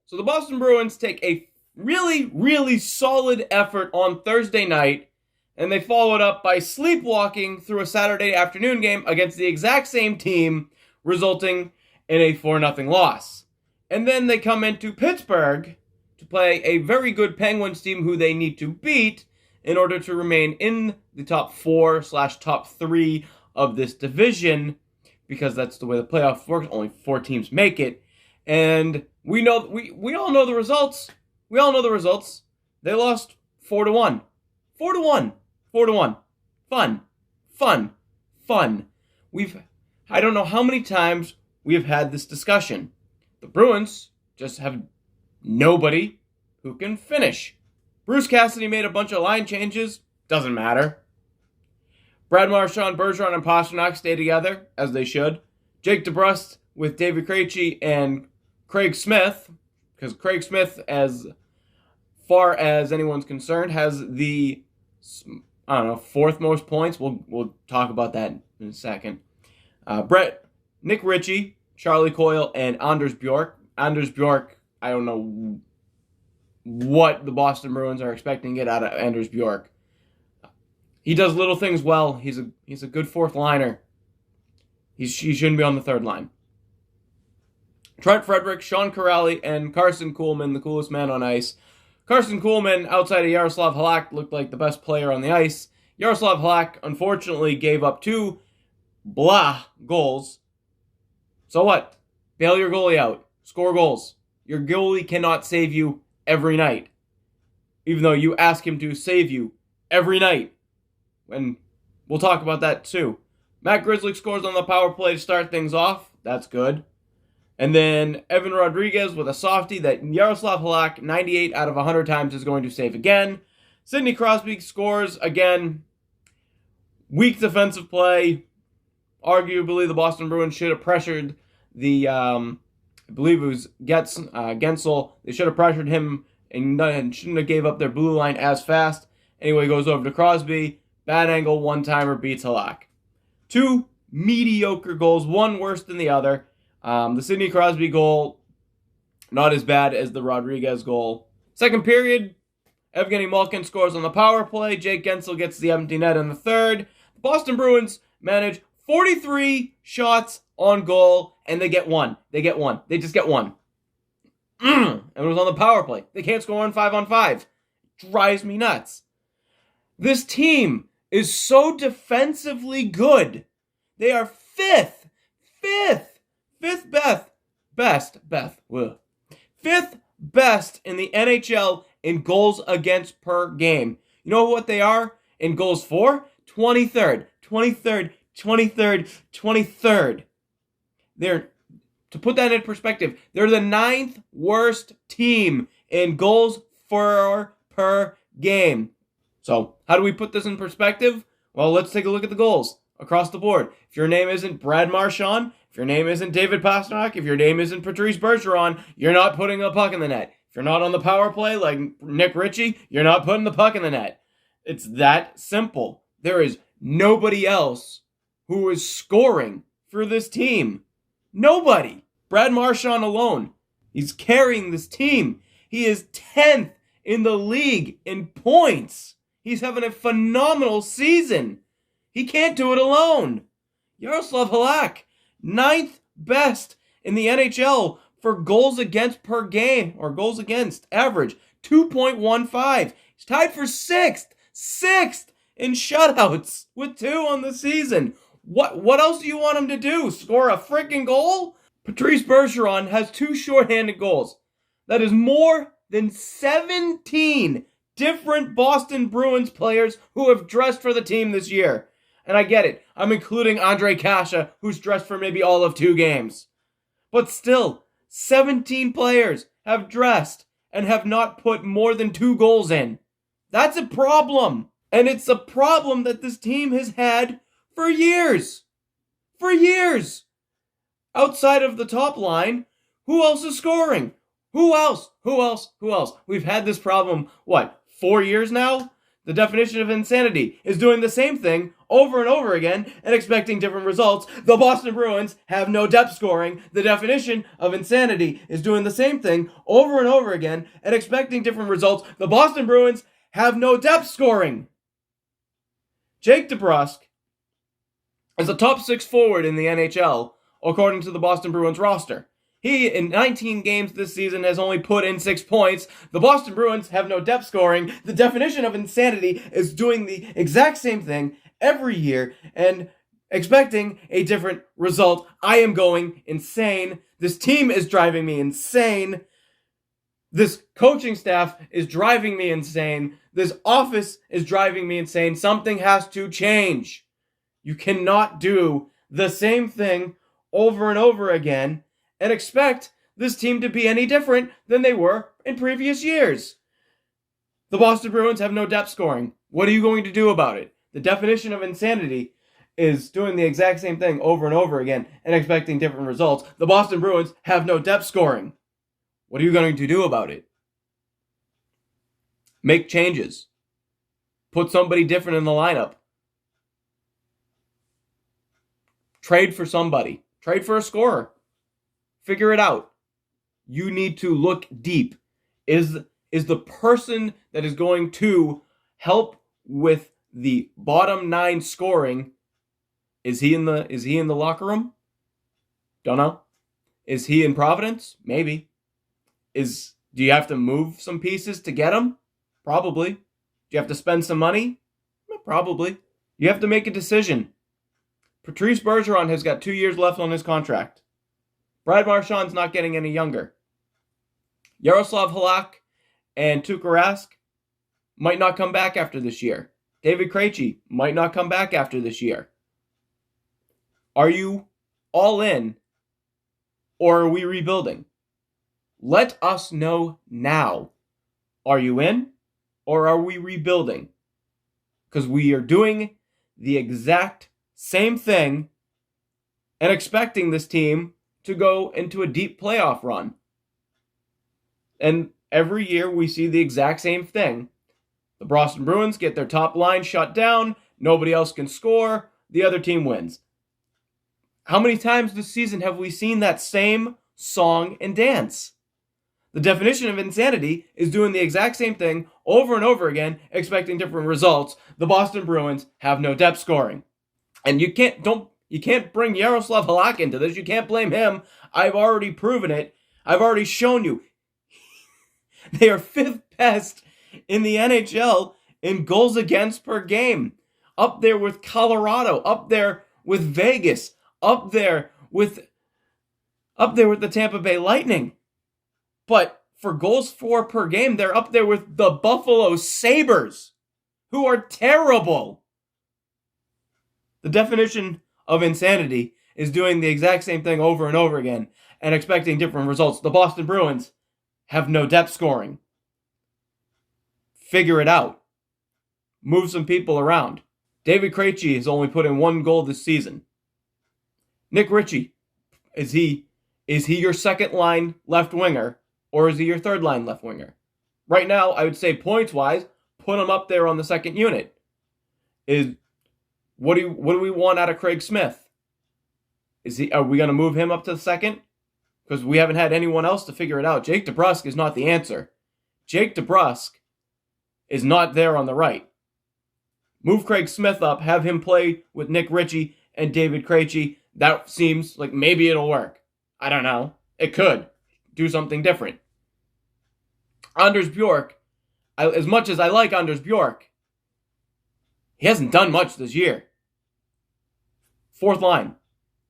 So the Boston Bruins take a really, really solid effort on Thursday night, and they follow it up by sleepwalking through a Saturday afternoon game against the exact same team, resulting in a 4-0 loss. And then they come into Pittsburgh to play a very good Penguins team who they need to beat in order to remain in the top 4/top 3 of this division, because that's the way the playoff works. Only 4 teams make it. And we all know the results. We all know the results. They lost 4-1. 4-1. 4-1. Fun. Fun. Fun. I don't know how many times we have had this discussion. The Bruins just have nobody who can finish. Bruce Cassidy made a bunch of line changes. Doesn't matter. Brad Marchand, Bergeron, and Pastrnak stay together, as they should. Jake DeBrust with David Krejci and Craig Smith, because Craig Smith, as far as anyone's concerned, has the, 4th most points. We'll talk about that in a second. Nick Ritchie, Charlie Coyle, and Anders Bjork. Anders Bjork, I don't know what the Boston Bruins are expecting to get out of Anders Bjork. He does little things well. He's a good 4th liner. He shouldn't be on the 3rd line. Trent Frederick, Sean Corrali, and Carson Kuhlman, the coolest man on ice. Carson Kuhlman, outside of Yaroslav Halak, looked like the best player on the ice. Yaroslav Halak, unfortunately, gave up 2 goals. So what? Bail your goalie out. Score goals. Your goalie cannot save you every night, even though you ask him to save you every night. And we'll talk about that too. Matt Grzelcyk scores on the power play to start things off. That's good. And then Evan Rodriguez with a softie that Yaroslav Halak 98 out of 100 times is going to save again. Sidney Crosby scores again. Weak defensive play. Arguably, the Boston Bruins should have pressured the, I believe it was Gensel. They should have pressured him and shouldn't have gave up their blue line as fast. Anyway, goes over to Crosby. Bad angle, one-timer, beats Halak. 2 mediocre goals, one worse than the other. The Sidney Crosby goal, not as bad as the Rodriguez goal. Second period, Evgeny Malkin scores on the power play. Jake Gensel gets the empty net in the 3rd. The Boston Bruins manage 43 shots on goal, and they get 1. They just get 1. And it was on the power play. They can't score on 5-on-5. Drives me nuts. This team is so defensively good. They are fifth best in the NHL in goals against per game. You know what they are in goals for? 23rd. To put that in perspective, they're the 9th worst team in goals for per game. So, how do we put this in perspective? Well, let's take a look at the goals across the board. If your name isn't Brad Marchand, if your name isn't David Pastrnak, if your name isn't Patrice Bergeron, you're not putting a puck in the net. If you're not on the power play like Nick Ritchie, you're not putting the puck in the net. It's that simple. There is nobody else who is scoring for this team. Nobody. Brad Marchand alone. He's carrying this team. He is 10th in the league in points. He's having a phenomenal season. He can't do it alone. Yaroslav Halak, 9th best in the NHL for goals against per game, or goals against average, 2.15. He's tied for 6th in shutouts with 2 on the season. What else do you want him to do? Score a freaking goal? Patrice Bergeron has 2 shorthanded goals. That is more than 17 different Boston Bruins players who have dressed for the team this year. And I get it. I'm including Andre Kasha, who's dressed for maybe all of 2 games. But still, 17 players have dressed and have not put more than 2 goals in. That's a problem. And it's a problem that this team has had for years. For years. Outside of the top line, who else is scoring? Who else? We've had this problem, 4 years now? The definition of insanity is doing the same thing over and over again and expecting different results. The Boston Bruins have no depth scoring. The definition of insanity is doing the same thing over and over again and expecting different results. The Boston Bruins have no depth scoring. Jake DeBrusk is a top 6 forward in the NHL, according to the Boston Bruins roster. He, in 19 games this season, has only put in 6 points. The Boston Bruins have no depth scoring. The definition of insanity is doing the exact same thing every year and expecting a different result. I am going insane. This team is driving me insane. This coaching staff is driving me insane. This office is driving me insane. Something has to change. You cannot do the same thing over and over again and expect this team to be any different than they were in previous years. The Boston Bruins have no depth scoring. What are you going to do about it? The definition of insanity is doing the exact same thing over and over again and expecting different results. The Boston Bruins have no depth scoring. What are you going to do about it? Make changes. Put somebody different in the lineup. Trade for somebody. Trade for a scorer. Figure it out. You need to look deep. Is the person that is going to help with the bottom 9 scoring, is he in the locker room? Don't know. Is he in Providence? Maybe. Do you have to move some pieces to get him? Probably. Do you have to spend some money? Probably. You have to make a decision. Patrice Bergeron has got 2 years left on his contract. Brad Marchand's not getting any younger. Yaroslav Halak and Tuukka Rask might not come back after this year. David Krejci might not come back after this year. Are you all in, or are we rebuilding? Let us know now. Are you in, or are we rebuilding? Because we are doing the exact same thing and expecting this team to go into a deep playoff run. And every year we see the exact same thing. The Boston Bruins get their top line shut down. Nobody else can score. The other team wins. How many times this season have we seen that same song and dance? The definition of insanity is doing the exact same thing over and over again, expecting different results. The Boston Bruins have no depth scoring. And you can't bring Yaroslav Halak into this. You can't blame him. I've already proven it. I've already shown you. They are 5th best in the NHL in goals against per game. Up there with Colorado. Up there with Vegas. Up there with the Tampa Bay Lightning. But for goals for per game, they're up there with the Buffalo Sabres, who are terrible. The definition of insanity is doing the exact same thing over and over again and expecting different results. The Boston Bruins have no depth scoring. Figure it out. Move some people around. David Krejci has only put in 1 goal this season. Nick Ritchie, is he your second line left winger, or is he your third line left winger? Right now, I would say points wise, put him up there on the second unit. What do we want out of Craig Smith? Are we going to move him up to the second? Because we haven't had anyone else to figure it out. Jake DeBrusk is not the answer. Jake DeBrusk is not there on the right. Move Craig Smith up, have him play with Nick Ritchie and David Krejci. That seems like maybe it'll work. I don't know. It could. Do something different. Anders Bjork, as much as I like Anders Bjork, he hasn't done much this year. 4th line.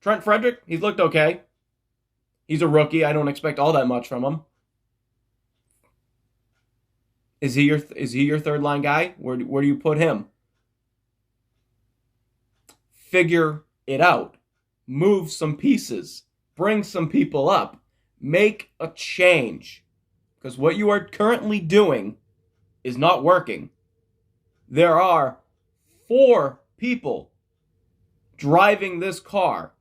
Trent Frederick, he's looked okay. He's a rookie. I don't expect all that much from him. Is he your third line guy? Where do you put him? Figure it out. Move some pieces. Bring some people up. Make a change. Because what you are currently doing is not working. There are 4 people driving this car.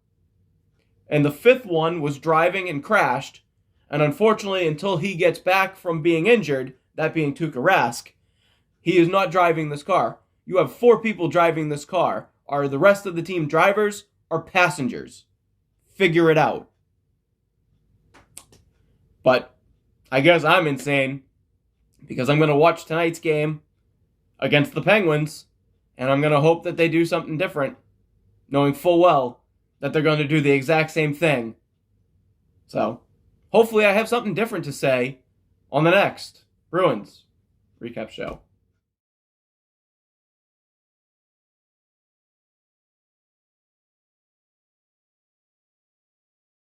And the 5th one was driving and crashed. And unfortunately, until he gets back from being injured, that being Tuukka Rask, He is not driving this car. You have 4 people driving this car. Are the rest of the team drivers or passengers? Figure it out. But I guess I'm insane because I'm going to watch tonight's game against the Penguins, and I'm going to hope that they do something different, knowing full well that they're going to do the exact same thing. So, hopefully I have something different to say on the next Bruins Recap Show.